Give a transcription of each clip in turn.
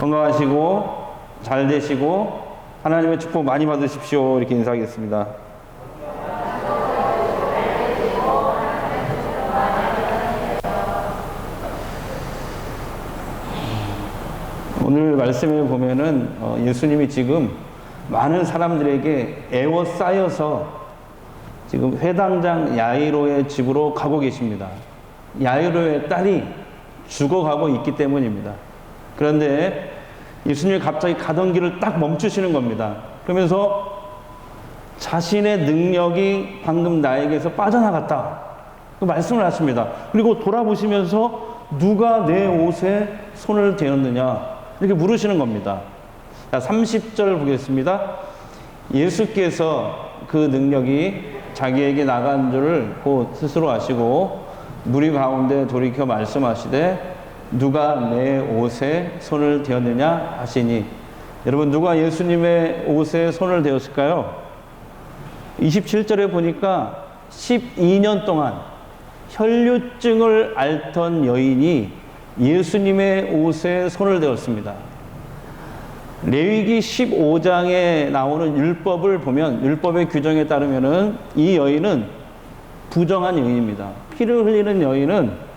건강하시고 잘 되시고 하나님의 축복 많이 받으십시오. 이렇게 인사하겠습니다. 오늘 말씀을 보면은 예수님이 지금 많은 사람들에게 애워싸여서 지금 회당장 야이로의 집으로 가고 계십니다. 야이로의 딸이 죽어가고 있기 때문입니다. 그런데 예수님이 갑자기 가던 길을 딱 멈추시는 겁니다. 그러면서 자신의 능력이 방금 나에게서 빠져나갔다, 그 말씀을 하십니다. 그리고 돌아보시면서 누가 내 옷에 손을 대었느냐 이렇게 물으시는 겁니다. 자, 30절 보겠습니다. 예수께서 그 능력이 자기에게 나간 줄을 곧 스스로 아시고 무리 가운데 돌이켜 말씀하시되 누가 내 옷에 손을 대었느냐 하시니, 여러분 누가 예수님의 옷에 손을 대었을까요? 27절에 보니까 12년 동안 혈류증을 앓던 여인이 예수님의 옷에 손을 대었습니다. 레위기 15장에 나오는 율법을 보면, 율법의 규정에 따르면은 이 여인은 부정한 여인입니다. 피를 흘리는 여인은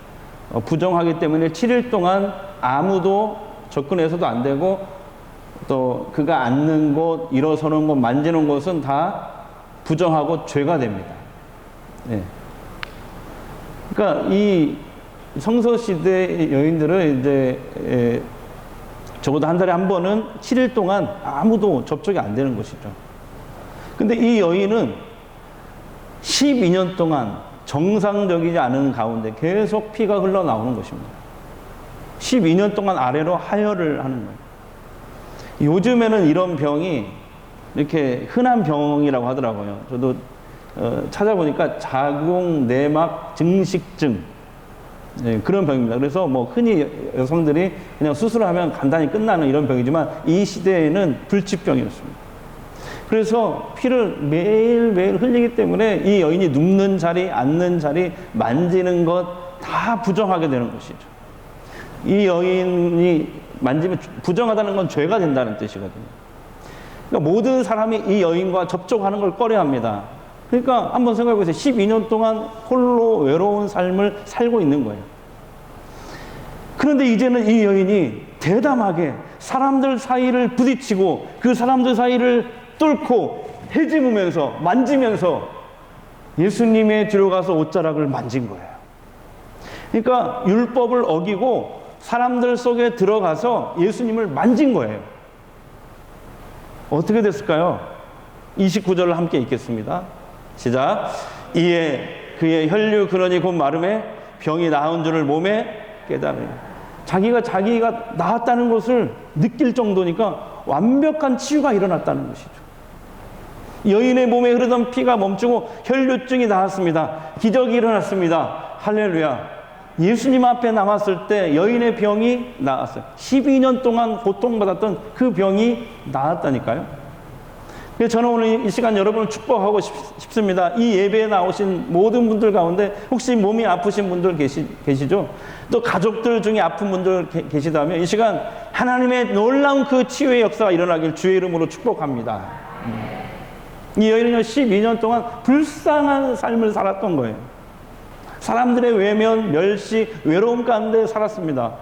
부정하기 때문에 7일 동안 아무도 접근해서도 안 되고, 또 그가 앉는 곳, 일어서는 곳, 만지는 곳은 다 부정하고 죄가 됩니다. 네. 그러니까 이 성서시대 여인들은 이제 적어도 한 달에 한 번은 7일 동안 아무도 접촉이 안 되는 것이죠. 근데 이 여인은 12년 동안 정상적이지 않은 가운데 계속 피가 흘러나오는 것입니다. 12년 동안 아래로 하혈을 하는 거예요. 요즘에는 이런 병이 이렇게 흔한 병이라고 하더라고요. 저도 찾아보니까 자궁내막 증식증, 네, 그런 병입니다. 그래서 뭐 흔히 여성들이 그냥 수술하면 간단히 끝나는 이런 병이지만 이 시대에는 불치병이었습니다. 그래서 피를 매일매일 흘리기 때문에 이 여인이 눕는 자리, 앉는 자리, 만지는 것 다 부정하게 되는 것이죠. 이 여인이 만지면 부정하다는 건 죄가 된다는 뜻이거든요. 그러니까 모든 사람이 이 여인과 접촉하는 걸 꺼려합니다. 그러니까 한번 생각해 보세요. 12년 동안 홀로 외로운 삶을 살고 있는 거예요. 그런데 이제는 이 여인이 대담하게 사람들 사이를 부딪히고 그 사람들 사이를 뚫고 헤집으면서 만지면서 예수님의 뒤로 가서 옷자락을 만진 거예요. 그러니까 율법을 어기고 사람들 속에 들어가서 예수님을 만진 거예요. 어떻게 됐을까요? 29절을 함께 읽겠습니다. 시작. 이에 그의 혈류 근원이 곧 마름에 병이 나은 줄을 몸에 깨달으니, 자기가 나았다는 것을 느낄 정도니까 완벽한 치유가 일어났다는 것이죠. 여인의 몸에 흐르던 피가 멈추고 혈류증이 나았습니다. 기적이 일어났습니다. 할렐루야. 예수님 앞에 나왔을 때 여인의 병이 나았어요. 12년 동안 고통받았던 그 병이 나았다니까요. 그래서 저는 오늘 이 시간 여러분을 축복하고 싶습니다. 이 예배에 나오신 모든 분들 가운데 혹시 몸이 아프신 분들 계시죠? 또 가족들 중에 아픈 분들 계시다면 이 시간 하나님의 놀라운 그 치유의 역사가 일어나길 주의 이름으로 축복합니다. 이 여인은 12년 동안 불쌍한 삶을 살았던 거예요. 사람들의 외면, 멸시, 외로움 가운데 살았습니다.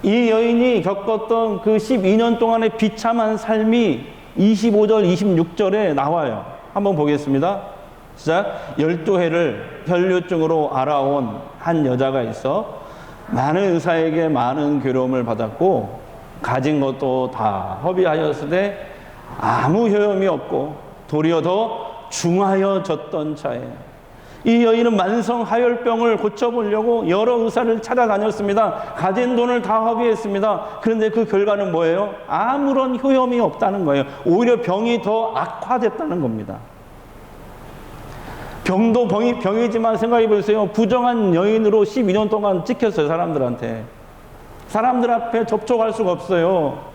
이 여인이 겪었던 그 12년 동안의 비참한 삶이 25절, 26절에 나와요. 한번 보겠습니다. 시작. 12해를 혈류증으로 알아온 한 여자가 있어 많은 의사에게 많은 괴로움을 받았고 가진 것도 다 허비하였으되 아무 효험이 없고 도리어 더 중하여졌던 차에 이 여인은 만성 하혈병을 고쳐보려고 여러 의사를 찾아다녔습니다. 가진 돈을 다 허비했습니다. 그런데 그 결과는 뭐예요? 아무런 효험이 없다는 거예요. 오히려 병이 더 악화됐다는 겁니다. 병도 병이지만 생각해 보세요. 부정한 여인으로 12년 동안 찍혔어요. 사람들한테. 사람들 앞에 접촉할 수가 없어요.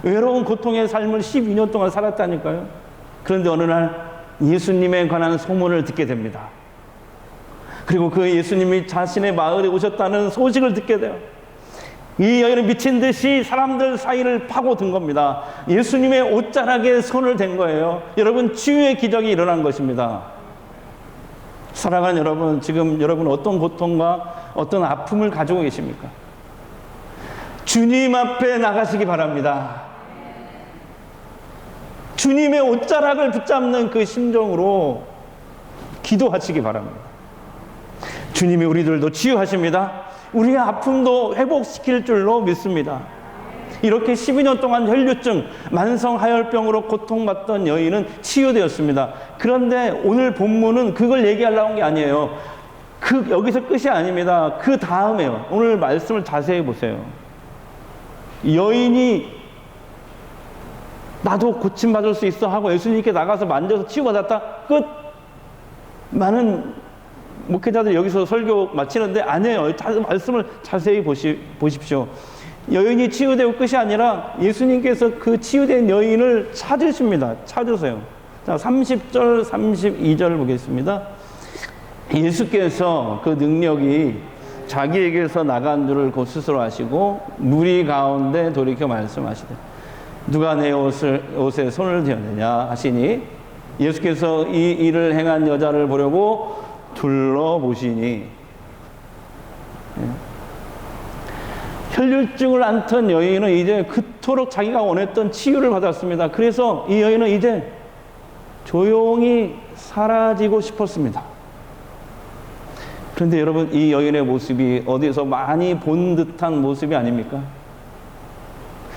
외로운 고통의 삶을 12년 동안 살았다니까요. 그런데 어느 날 예수님에 관한 소문을 듣게 됩니다. 그리고 그 예수님이 자신의 마을에 오셨다는 소식을 듣게 돼요. 이 여인은 미친 듯이 사람들 사이를 파고든 겁니다. 예수님의 옷자락에 손을 댄 거예요. 여러분, 치유의 기적이 일어난 것입니다. 사랑하는 여러분, 지금 여러분 어떤 고통과 어떤 아픔을 가지고 계십니까? 주님 앞에 나가시기 바랍니다. 주님의 옷자락을 붙잡는 그 심정으로 기도하시기 바랍니다. 주님이 우리들도 치유하십니다. 우리의 아픔도 회복시킬 줄로 믿습니다. 이렇게 12년 동안 혈류증, 만성하혈병으로 고통받던 여인은 치유되었습니다. 그런데 오늘 본문은 그걸 얘기하려고 한 게 아니에요. 여기서 끝이 아닙니다. 그 다음에요. 오늘 말씀을 자세히 보세요. 여인이 나도 고침받을 수 있어 하고 예수님께 나가서 만져서 치유받았다. 끝. 많은 목회자들이 여기서 설교 마치는데 아니에요. 말씀을 자세히 보십시오. 여인이 치유되고 끝이 아니라 예수님께서 그 치유된 여인을 찾으십니다. 찾으세요. 자, 30절, 32절 보겠습니다. 예수께서 그 능력이 자기에게서 나간 줄을 곧 스스로 아시고 무리 가운데 돌이켜 말씀하시되 누가 내 옷에 손을 대었느냐 하시니 예수께서 이 일을 행한 여자를 보려고 둘러보시니 혈류증을 앓던 여인은 이제 그토록 자기가 원했던 치유를 받았습니다. 그래서 이 여인은 이제 조용히 사라지고 싶었습니다. 그런데 여러분, 이 여인의 모습이 어디서 많이 본 듯한 모습이 아닙니까?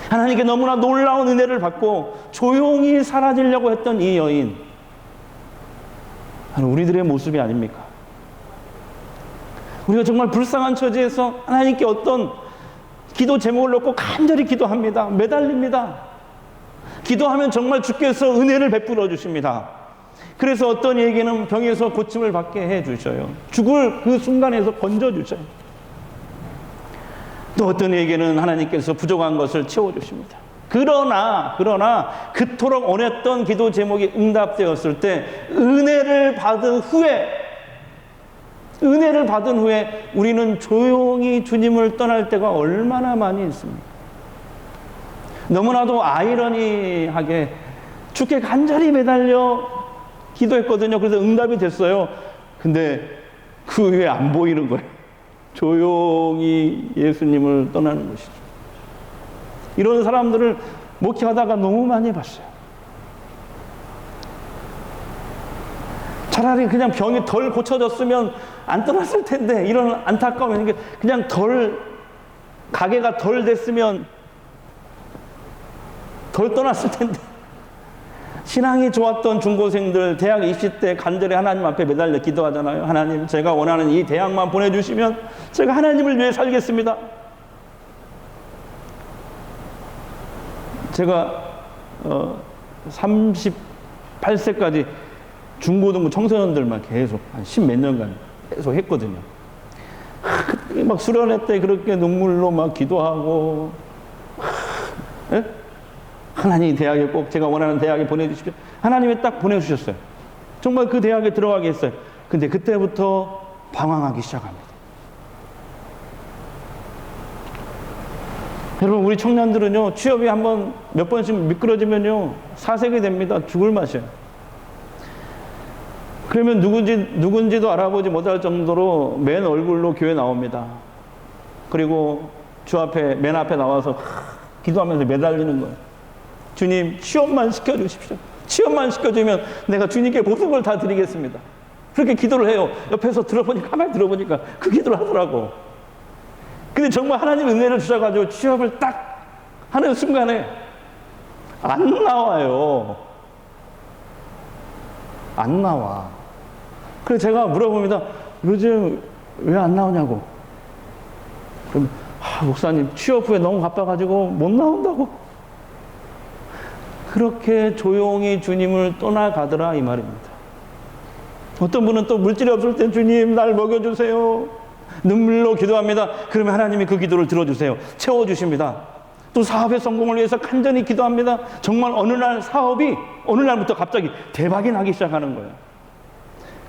하나님께 너무나 놀라운 은혜를 받고 조용히 사라지려고 했던 이 여인, 우리들의 모습이 아닙니까? 우리가 정말 불쌍한 처지에서 하나님께 어떤 기도 제목을 놓고 간절히 기도합니다. 매달립니다. 기도하면 정말 주께서 은혜를 베풀어 주십니다. 그래서 어떤 이에게는 병에서 고침을 받게 해 주셔요. 죽을 그 순간에서 건져 주셔요. 또 어떤 이에게는 하나님께서 부족한 것을 채워 주십니다. 그러나 그토록 원했던 기도 제목이 응답되었을 때 은혜를 받은 후에 우리는 조용히 주님을 떠날 때가 얼마나 많이 있습니까? 너무나도 아이러니하게 주께 간절히 매달려 기도했거든요. 그래서 응답이 됐어요. 근데 그 후에 안 보이는 거예요. 조용히 예수님을 떠나는 것이죠. 이런 사람들을 목회하다가 너무 많이 봤어요. 차라리 그냥 병이 덜 고쳐졌으면 안 떠났을 텐데, 이런 안타까움이 그냥 가게가 덜 됐으면 덜 떠났을 텐데. 신앙이 좋았던 중고생들 대학 입시 때 간절히 하나님 앞에 매달려 기도하잖아요. 하나님, 제가 원하는 이 대학만 보내주시면 제가 하나님을 위해 살겠습니다. 제가 38세까지 중고등부 청소년들만 계속 한 10몇 년간 계속 했거든요. 막 수련회 때 그렇게 눈물로 막 기도하고, 예? 하나님 대학에 꼭 제가 원하는 대학에 보내주십시오. 하나님이 딱 보내주셨어요. 정말 그 대학에 들어가게 했어요. 근데 그때부터 방황하기 시작합니다. 여러분, 우리 청년들은요, 취업이 한번 몇 번씩 미끄러지면요, 사색이 됩니다. 죽을 맛이에요. 그러면 누군지도 알아보지 못할 정도로 맨 얼굴로 교회 나옵니다. 그리고 주 앞에, 맨 앞에 나와서 기도하면서 매달리는 거예요. 주님, 취업만 시켜주십시오. 취업만 시켜주면 내가 주님께 모든 걸 다 드리겠습니다. 그렇게 기도를 해요. 옆에서 가만히 들어보니까 그 기도를 하더라고. 근데 정말 하나님 은혜를 주셔가지고 취업을 딱 하는 순간에 안 나와요. 안 나와. 그래서 제가 물어봅니다. 요즘 왜 안 나오냐고. 그럼 목사님, 취업 후에 너무 바빠가지고 못 나온다고. 그렇게 조용히 주님을 떠나가더라, 이 말입니다. 어떤 분은 또 물질이 없을 땐 주님 날 먹여주세요. 눈물로 기도합니다. 그러면 하나님이 그 기도를 들어주세요. 채워주십니다. 또 사업의 성공을 위해서 간절히 기도합니다. 정말 어느 날 사업이 어느 날부터 갑자기 대박이 나기 시작하는 거예요.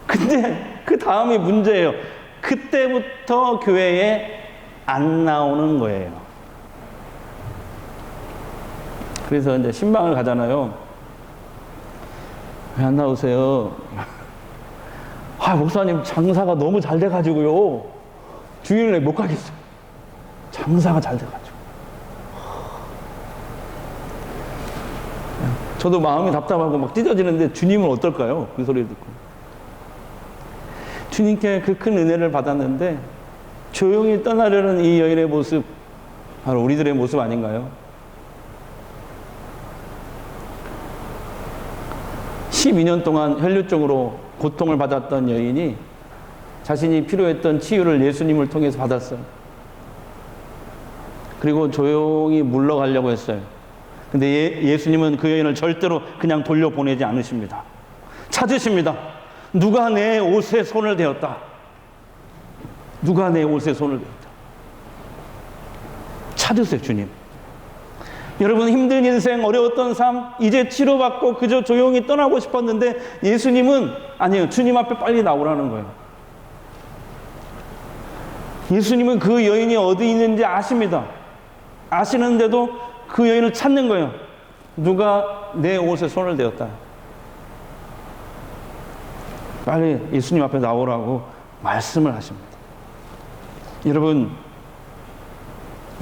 근데 그 다음이 문제예요. 그때부터 교회에 안 나오는 거예요. 그래서 이제 신방을 가잖아요. 왜 안 나오세요? 아, 목사님 장사가 너무 잘 돼가지고요. 주일에 못 가겠어요. 장사가 잘 돼가지고. 저도 마음이 답답하고 막 찢어지는데 주님은 어떨까요? 그 소리를 듣고. 주님께 그 큰 은혜를 받았는데 조용히 떠나려는 이 여인의 모습, 바로 우리들의 모습 아닌가요? 12년 동안 혈류증으로 고통을 받았던 여인이 자신이 필요했던 치유를 예수님을 통해서 받았어요. 그리고 조용히 물러가려고 했어요. 근데 예수님은 그 여인을 절대로 그냥 돌려보내지 않으십니다. 찾으십니다. 누가 내 옷에 손을 대었다. 누가 내 옷에 손을 대었다. 찾으세요, 주님. 여러분, 힘든 인생, 어려웠던 삶, 이제 치료받고 그저 조용히 떠나고 싶었는데 예수님은 아니에요. 주님 앞에 빨리 나오라는 거예요. 예수님은 그 여인이 어디 있는지 아십니다. 아시는데도 그 여인을 찾는 거예요. 누가 내 옷에 손을 대었다. 빨리 예수님 앞에 나오라고 말씀을 하십니다. 여러분,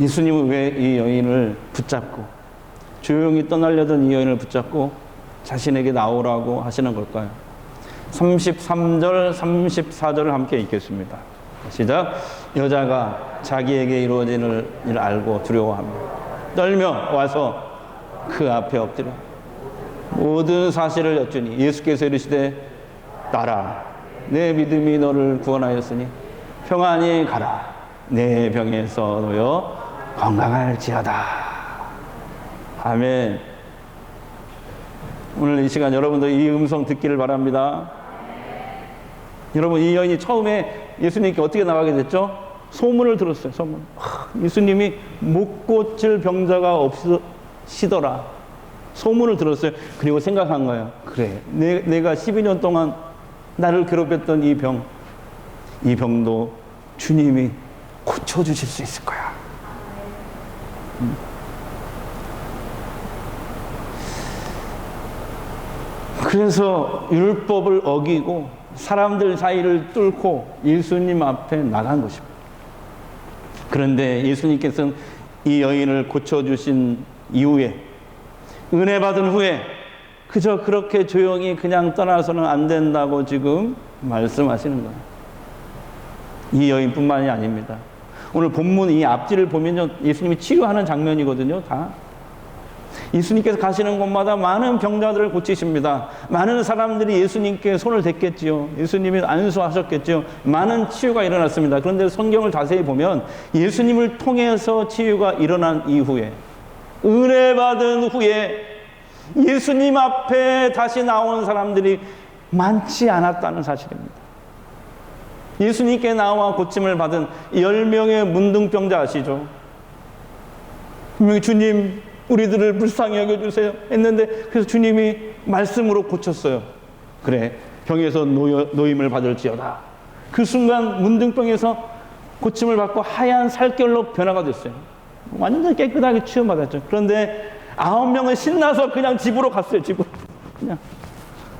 예수님은 왜 이 여인을 붙잡고 조용히 떠나려던 이 여인을 붙잡고 자신에게 나오라고 하시는 걸까요? 33절, 34절을 함께 읽겠습니다. 시작. 여자가 자기에게 이루어지는 일을 알고 두려워하며 떨며 와서 그 앞에 엎드려 모든 사실을 여쭈니 예수께서 이르시되 따라 내 믿음이 너를 구원하였으니 평안히 가라. 내 병에서 놓여 건강할지어다. 아멘. 오늘 이 시간 여러분도 이 음성 듣기를 바랍니다. 여러분, 이 여인이 처음에 예수님께 어떻게 나가게 됐죠? 소문을 들었어요. 소문. 예수님이 못 고칠 병자가 없으시더라. 소문을 들었어요. 그리고 생각한 거예요. 그래, 내가 12년 동안 나를 괴롭혔던 이 병도 주님이 고쳐주실 수 있을 거야. 그래서 율법을 어기고 사람들 사이를 뚫고 예수님 앞에 나간 것입니다. 그런데 예수님께서는 이 여인을 고쳐주신 이후에, 은혜 받은 후에 그저 그렇게 조용히 그냥 떠나서는 안 된다고 지금 말씀하시는 거예요. 이 여인뿐만이 아닙니다. 오늘 본문 이 앞뒤를 보면요, 예수님이 치료하는 장면이거든요. 다 예수님께서 가시는 곳마다 많은 병자들을 고치십니다. 많은 사람들이 예수님께 손을 댔겠지요. 예수님이 안수하셨겠지요. 많은 치유가 일어났습니다. 그런데 성경을 자세히 보면 예수님을 통해서 치유가 일어난 이후에, 은혜 받은 후에 예수님 앞에 다시 나온 사람들이 많지 않았다는 사실입니다. 예수님께 나와 고침을 받은 10명의 문둥병자 아시죠? 분명히 주님, 우리들을 불쌍히 여겨주세요 했는데, 그래서 주님이 말씀으로 고쳤어요. 그래, 병에서 노임을 받을지어다. 그 순간 문둥병에서 고침을 받고 하얀 살결로 변화가 됐어요. 완전히 깨끗하게 치유받았죠. 그런데 9명은 신나서 그냥 집으로 갔어요. 집으로 그냥.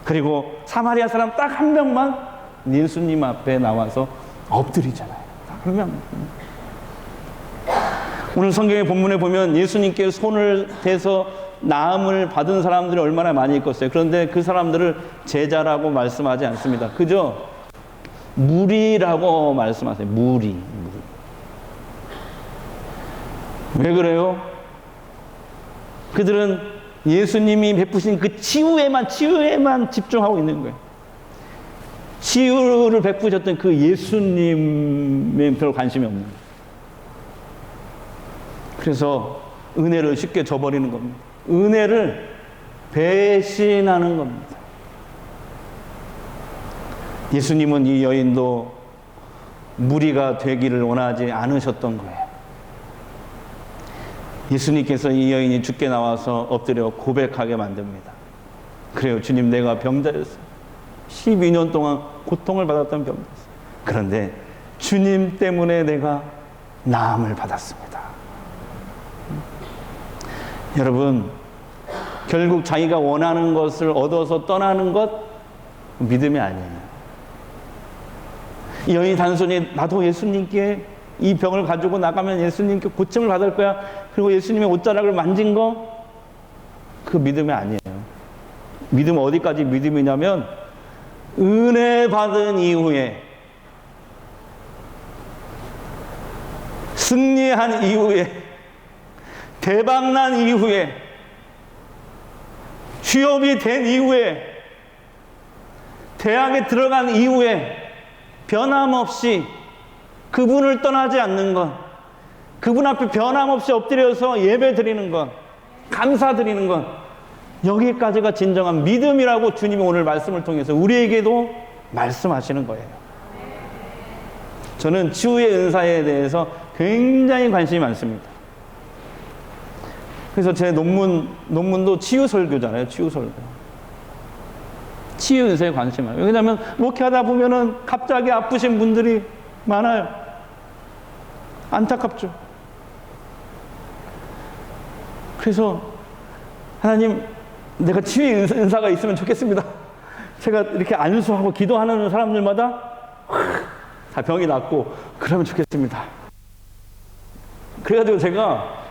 그리고 사마리아 사람 딱 한 명만 예수님 앞에 나와서 엎드리잖아요. 딱 한 명. 오늘 성경의 본문에 보면 예수님께 손을 대서 나음을 받은 사람들이 얼마나 많이 있겠어요. 그런데 그 사람들을 제자라고 말씀하지 않습니다. 그저 무리라고 말씀하세요. 무리. 왜 그래요? 그들은 예수님이 베푸신 그 치유에만 집중하고 있는 거예요. 치유를 베푸셨던 그 예수님에 별 관심이 없는 거예요. 그래서 은혜를 쉽게 저버리는 겁니다. 은혜를 배신하는 겁니다. 예수님은 이 여인도 무리가 되기를 원하지 않으셨던 거예요. 예수님께서 이 여인이 죽게 나와서 엎드려 고백하게 만듭니다. 그래요, 주님, 내가 병자였어요. 12년 동안 고통을 받았던 병자였어요. 그런데 주님 때문에 내가 나음을 받았습니다. 여러분, 결국 자기가 원하는 것을 얻어서 떠나는 것, 믿음이 아니에요. 이 여인이 단순히 나도 예수님께 이 병을 가지고 나가면 예수님께 고침을 받을 거야, 그리고 예수님의 옷자락을 만진 거, 그 믿음이 아니에요. 믿음은 어디까지 믿음이냐면 은혜 받은 이후에, 승리한 이후에, 대박난 이후에, 취업이 된 이후에, 대학에 들어간 이후에 변함없이 그분을 떠나지 않는 것, 그분 앞에 변함없이 엎드려서 예배 드리는 것, 감사 드리는 것, 여기까지가 진정한 믿음이라고 주님이 오늘 말씀을 통해서 우리에게도 말씀하시는 거예요. 저는 치유의 은사에 대해서 굉장히 관심이 많습니다. 그래서 제 논문도 치유 설교잖아요. 치유 설교. 치유 은사에 관심이 많아요. 왜냐하면 목회하다 보면은 갑자기 아프신 분들이 많아요. 안타깝죠. 그래서 하나님, 내가 치유의 은사가 있으면 좋겠습니다. 제가 이렇게 안수하고 기도하는 사람들마다 다 병이 낫고 그러면 좋겠습니다. 그래가지고 제가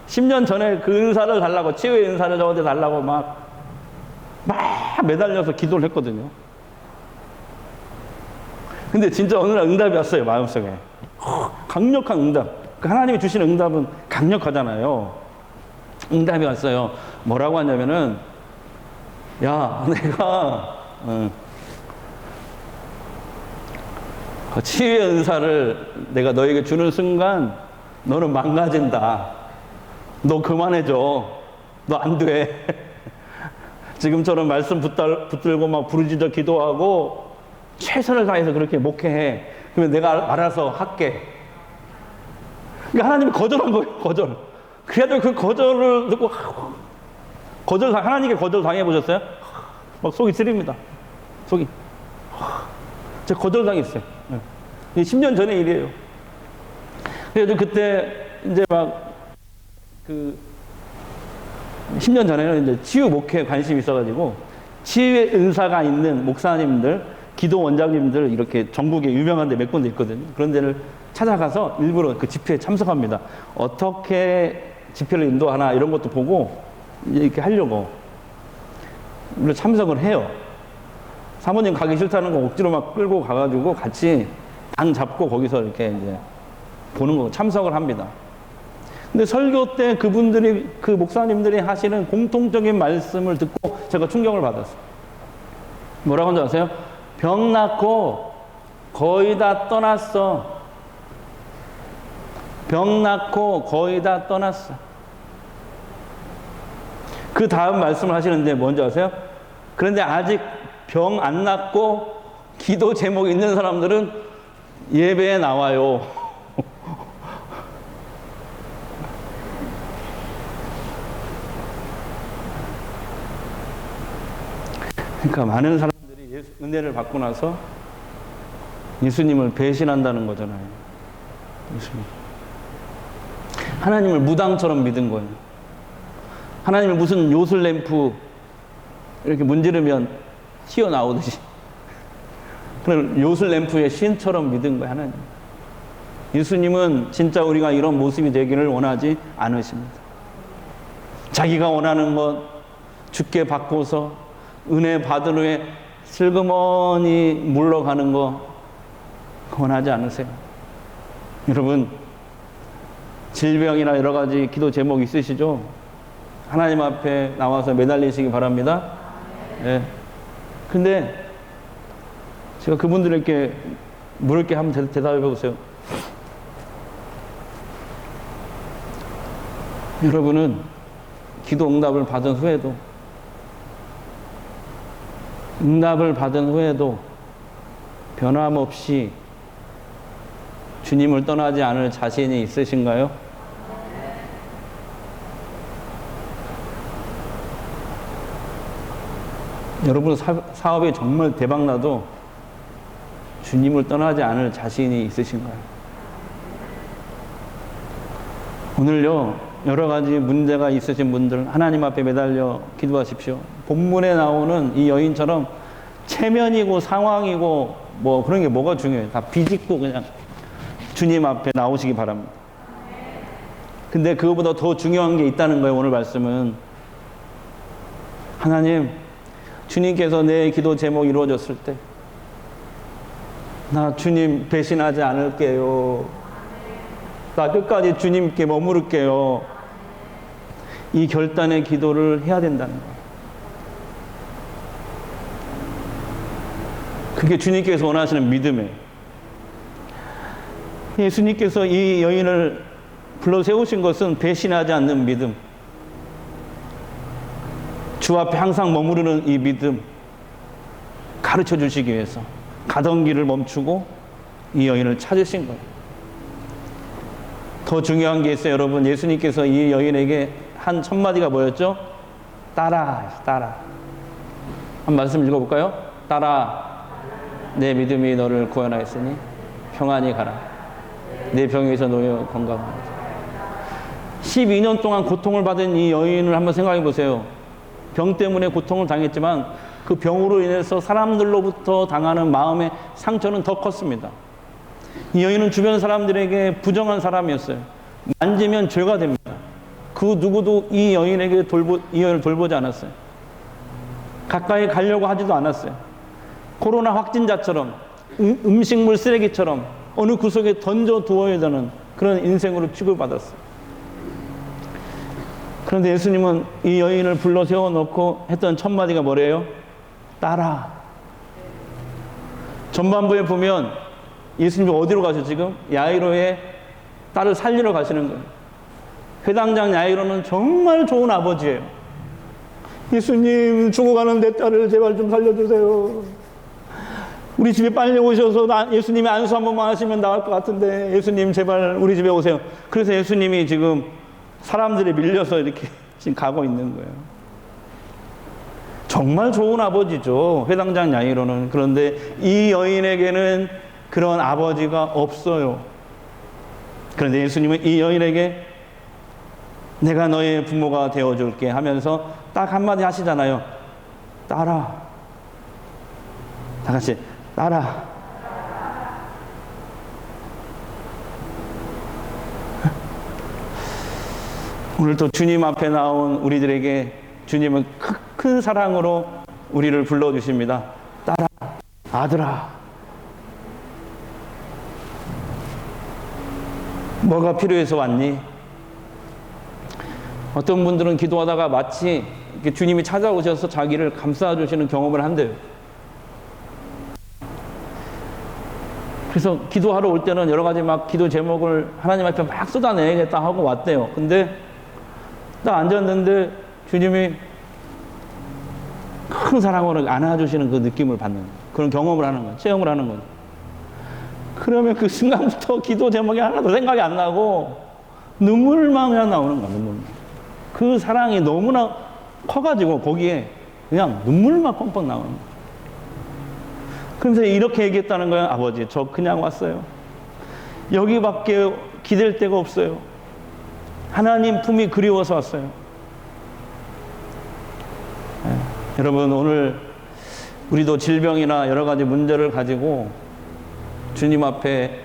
10년 전에 그 은사를 달라고, 치유의 은사를 저한테 달라고 막 매달려서 기도를 했거든요. 근데 진짜 어느 날 응답이 왔어요, 마음속에. 강력한 응답. 하나님이 주시는 응답은 강력하잖아요. 응답이 왔어요. 뭐라고 하냐면은, 야, 내가 그 치유의 은사를 내가 너에게 주는 순간 너는 망가진다. 너 그만해줘. 너 안 돼. 지금처럼 말씀 붙들고 막 부르짖어 기도하고 최선을 다해서 그렇게 목회해. 그러면 내가 알아서 할게. 그러니까 하나님이 거절한 거예요. 거절. 그래도 그 거절을 듣고 하나님께 거절 당해 보셨어요? 막 속이 쓰립니다. 속이. 제가 거절 당했어요. 10년 전의 일이에요. 그래도 그때 이제 막 10년 전에는 이제 치유 목회에 관심이 있어가지고 치유의 은사가 있는 목사님들, 기도 원장님들 이렇게 전국에 유명한 데 몇 군데 있거든요. 그런 데를 찾아가서 일부러 그 집회에 참석합니다. 어떻게 집회를 인도하나 이런 것도 보고 이렇게 하려고 물론 참석을 해요. 사모님 가기 싫다는 거 억지로 막 끌고 가가지고 같이 당 잡고 거기서 이렇게 이제 보는 거 참석을 합니다. 근데 설교 때 그분들이, 그 목사님들이 하시는 공통적인 말씀을 듣고 제가 충격을 받았어요. 뭐라고 하는지 아세요? 병 낫고 거의 다 떠났어. 병 낫고 거의 다 떠났어. 그 다음 말씀을 하시는데 뭔지 아세요? 그런데 아직 병 안 낫고 기도 제목 있는 사람들은 예배에 나와요. 그러니까 많은 사람들이 은혜를 받고 나서 예수님을 배신한다는 거잖아요. 예수님. 하나님을 무당처럼 믿은 거예요. 하나님을 무슨 요술램프 이렇게 문지르면 튀어나오듯이 그런 요술램프의 신처럼 믿은 거예요. 하나님. 예수님은 진짜 우리가 이런 모습이 되기를 원하지 않으십니다. 자기가 원하는 것 주께 받고서 은혜 받은 후에 슬그머니 물러가는 거 원하지 않으세요? 여러분, 질병이나 여러 가지 기도 제목 있으시죠? 하나님 앞에 나와서 매달리시기 바랍니다. 네. 근데 제가 그분들에게 물을 게 한번 대답해 보세요. 여러분은 기도 응답을 받은 후에도 변함없이 주님을 떠나지 않을 자신이 있으신가요? 여러분 사업이 정말 대박나도 주님을 떠나지 않을 자신이 있으신가요? 오늘요, 여러 가지 문제가 있으신 분들 하나님 앞에 매달려 기도하십시오. 본문에 나오는 이 여인처럼 체면이고 상황이고 뭐 그런 게 뭐가 중요해요. 다 비집고 그냥 주님 앞에 나오시기 바랍니다. 근데 그거보다 더 중요한 게 있다는 거예요. 오늘 말씀은 하나님, 주님께서 내 기도 제목 이루어졌을 때 나 주님 배신하지 않을게요. 나 끝까지 주님께 머무를게요. 이 결단의 기도를 해야 된다는 거예요. 그게 주님께서 원하시는 믿음이에요. 예수님께서 이 여인을 불러 세우신 것은 배신하지 않는 믿음, 주 앞에 항상 머무르는 이 믿음 가르쳐 주시기 위해서 가던 길을 멈추고 이 여인을 찾으신 거예요. 더 중요한 게 있어요, 여러분. 예수님께서 이 여인에게 한 첫 마디가 뭐였죠? 따라, 따라. 한 말씀 읽어볼까요? 따라, 내 믿음이 너를 구원하였으니 평안히 가라. 내 병에서 놓여 건강하라. 12년 동안 고통을 받은 이 여인을 한번 생각해 보세요. 병 때문에 고통을 당했지만 그 병으로 인해서 사람들로부터 당하는 마음의 상처는 더 컸습니다. 이 여인은 주변 사람들에게 부정한 사람이었어요. 만지면 죄가 됩니다. 그 누구도 이 여인을 돌보지 않았어요. 가까이 가려고 하지도 않았어요. 코로나 확진자처럼 음식물 쓰레기처럼 어느 구석에 던져 두어야 되는 그런 인생으로 취급받았어요. 그런데 예수님은 이 여인을 불러 세워놓고 했던 첫 마디가 뭐래요? 따라. 전반부에 보면 예수님이 어디로 가셔 지금? 야이로의 딸을 살리러 가시는 거예요. 회당장 야이로는 정말 좋은 아버지예요. 예수님, 죽어가는 내 딸을 제발 좀 살려주세요. 우리 집에 빨리 오셔서 예수님이 안수 한 번만 하시면 나을 것 같은데 예수님 제발 우리 집에 오세요. 그래서 예수님이 지금 사람들이 밀려서 이렇게 지금 가고 있는 거예요. 정말 좋은 아버지죠, 회당장 야이로는. 그런데 이 여인에게는 그런 아버지가 없어요. 그런데 예수님은 이 여인에게 내가 너의 부모가 되어줄게 하면서 딱 한마디 하시잖아요. 따라. 다 같이 따라. 오늘 또 주님 앞에 나온 우리들에게 주님은 큰 사랑으로 우리를 불러주십니다. 따라, 아들아. 뭐가 필요해서 왔니? 어떤 분들은 기도하다가 마치 이렇게 주님이 찾아오셔서 자기를 감싸주시는 경험을 한대요. 그래서 기도하러 올 때는 여러 가지 막 기도 제목을 하나님 앞에 막 쏟아내야겠다 하고 왔대요. 근데 딱 앉았는데 주님이 큰 사랑으로 안아주시는 그 느낌을 받는 그런 경험을 하는 거예요. 체험을 하는 거예요. 그러면 그 순간부터 기도 제목이 하나도 생각이 안 나고 눈물만 그냥 나오는 거야. 눈물만. 그 사랑이 너무나 커가지고 거기에 그냥 눈물만 펑펑 나오는 거야. 그래서 이렇게 얘기했다는 거예요. 아버지, 저 그냥 왔어요. 여기밖에 기댈 데가 없어요. 하나님 품이 그리워서 왔어요. 네. 여러분, 오늘 우리도 질병이나 여러 가지 문제를 가지고 주님 앞에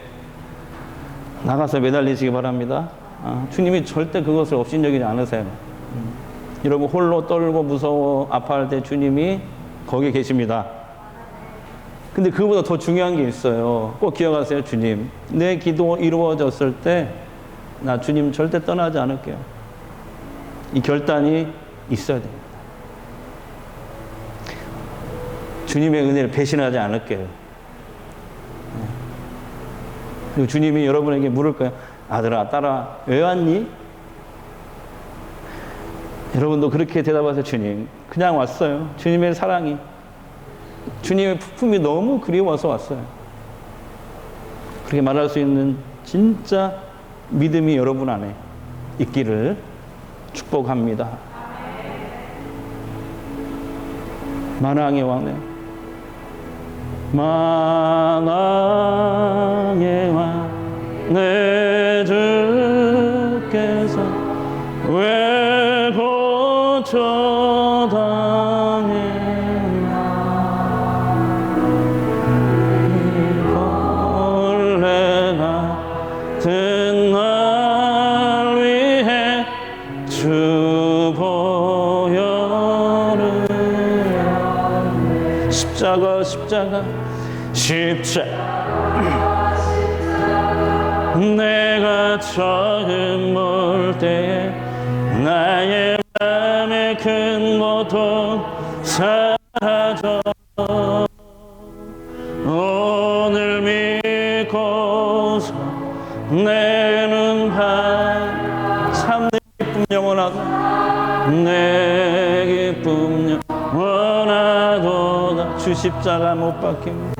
나가서 매달리시기 바랍니다. 주님이 절대 그것을 업신여기지 않으세요. 여러분, 홀로 떨고 무서워 아파할 때 주님이 거기 계십니다. 근데 그보다 더 중요한 게 있어요. 꼭 기억하세요. 주님, 내 기도 이루어졌을 때 나 주님 절대 떠나지 않을게요. 이 결단이 있어야 됩니다. 주님의 은혜를 배신하지 않을게요. 그리고 주님이 여러분에게 물을 거예요. 아들아, 딸아, 왜 왔니? 여러분도 그렇게 대답하세요. 주님, 그냥 왔어요. 주님의 사랑이, 주님의 품이 너무 그리워서 왔어요. 그렇게 말할 수 있는 진짜 믿음이 여러분 안에 있기를 축복합니다. 만왕의 왕네, 만왕의 왕 내 주께서 고초당했나 벌레 같은 날 위해 주 보혈을 십자가 내가 처음 볼 때에 나의 맘에 큰 고통 사라져 오늘 믿고서 내는 참 내 기쁨 영원하다 내 기쁨 영원하도다 주 십자가 못 박힘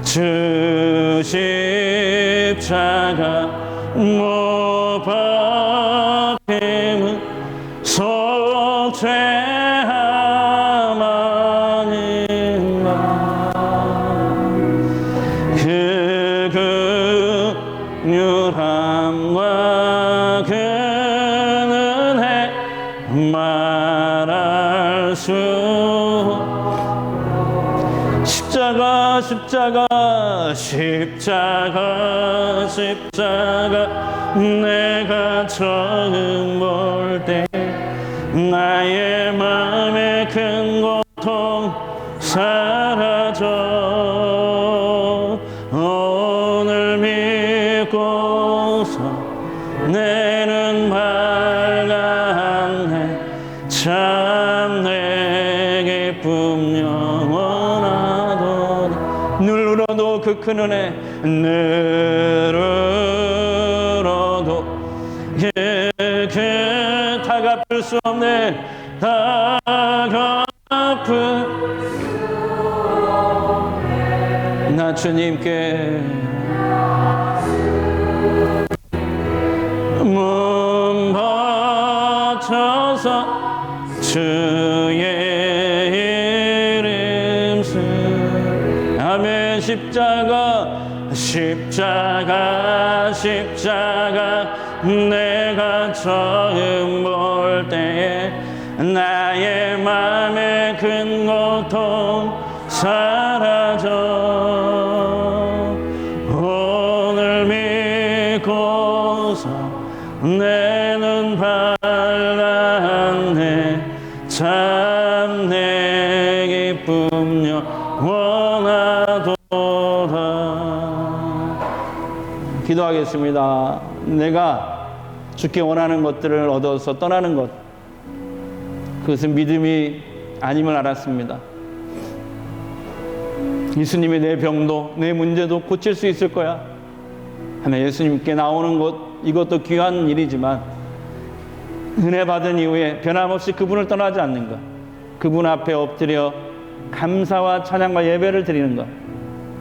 주 십자가 못 박힘은 속죄함 아닌가 그 긍휼함과 그 은혜 말할 수 십자가 내가 처음 볼 때 나의 맘에 큰 고통 사라져 오늘 믿고서 내는 밝았네 참 내 기쁨 영원하도다 늘 울어도 그 큰 은혜 늘 울어도 그 다갚을 수 없네 다갚을 나 주님께 몸 바쳐서 주의 이름 쓰 아멘 십자가 내가 처음 볼 때에 나의 맘에 큰 고통 사라져 오늘 믿고서 내 눈 밝았네 참 내 기쁨 영원하도다 기도하겠습니다. 내가 주께 원하는 것들을 얻어서 떠나는 것 그것은 믿음이 아님을 알았습니다. 예수님이 내 병도 내 문제도 고칠 수 있을 거야 하며 예수님께 나오는 것 이것도 귀한 일이지만 은혜 받은 이후에 변함없이 그분을 떠나지 않는 것 그분 앞에 엎드려 감사와 찬양과 예배를 드리는 것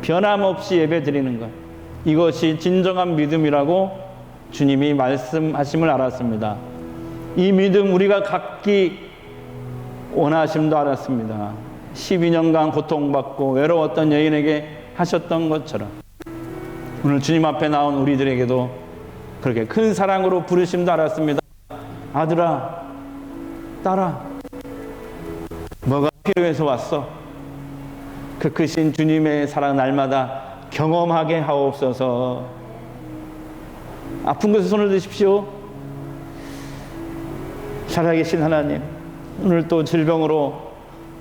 변함없이 예배 드리는 것 이것이 진정한 믿음이라고 주님이 말씀하심을 알았습니다. 이 믿음 우리가 갖기 원하심도 알았습니다. 12년간 고통받고 외로웠던 여인에게 하셨던 것처럼 오늘 주님 앞에 나온 우리들에게도 그렇게 큰 사랑으로 부르심도 알았습니다. 아들아, 딸아, 뭐가 필요해서 왔어? 그 크신 주님의 사랑 날마다 경험하게 하옵소서. 아픈 곳에 손을 드십시오. 살아계신 하나님, 오늘 또 질병으로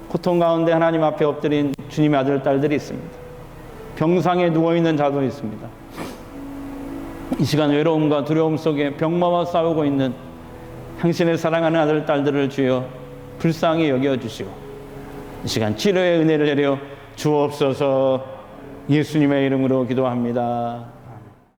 고통 가운데 하나님 앞에 엎드린 주님의 아들, 딸들이 있습니다. 병상에 누워있는 자도 있습니다. 이 시간 외로움과 두려움 속에 병마와 싸우고 있는 당신의 사랑하는 아들, 딸들을 주여 불쌍히 여겨주시고 이 시간 치료의 은혜를 내려 주옵소서. 예수님의 이름으로 기도합니다.